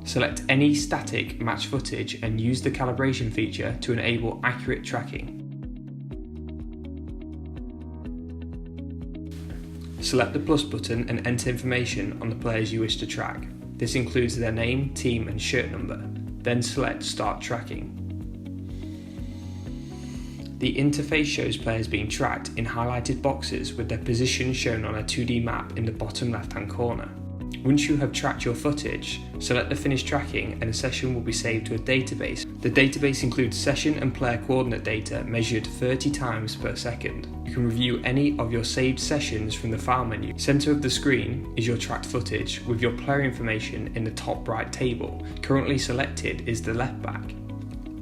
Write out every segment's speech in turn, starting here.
Select any static match footage and use the calibration feature to enable accurate tracking. Select the plus button and enter information on the players you wish to track. This includes their name, team and shirt number. Then select Start Tracking. The interface shows players being tracked in highlighted boxes with their position shown on a 2D map in the bottom left-hand corner. Once you have tracked your footage, select the Finish Tracking and the session will be saved to a database. The database includes session and player coordinate data measured 30 times per second. You can review any of your saved sessions from the file menu. Center of the screen is your tracked footage with your player information in the top right table. Currently selected is the left back.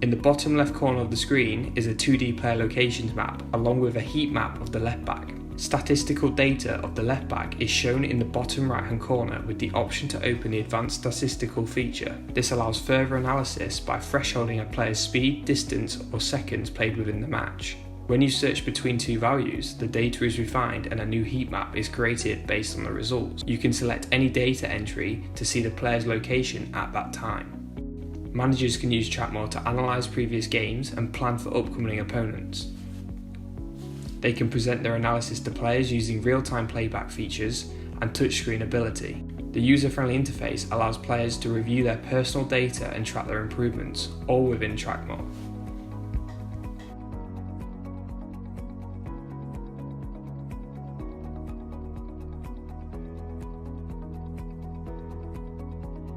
In the bottom left corner of the screen is a 2D player locations map along with a heat map of the left back. Statistical data of the left back is shown in the bottom right hand corner with the option to open the advanced statistical feature. This allows further analysis by thresholding a player's speed, distance or seconds played within the match. When you search between two values, the data is refined and a new heat map is created based on the results. You can select any data entry to see the player's location at that time. Managers can use track mode to analyse previous games and plan for upcoming opponents. They can present their analysis to players using real-time playback features and touchscreen ability. The user-friendly interface allows players to review their personal data and track their improvements, all within track mode.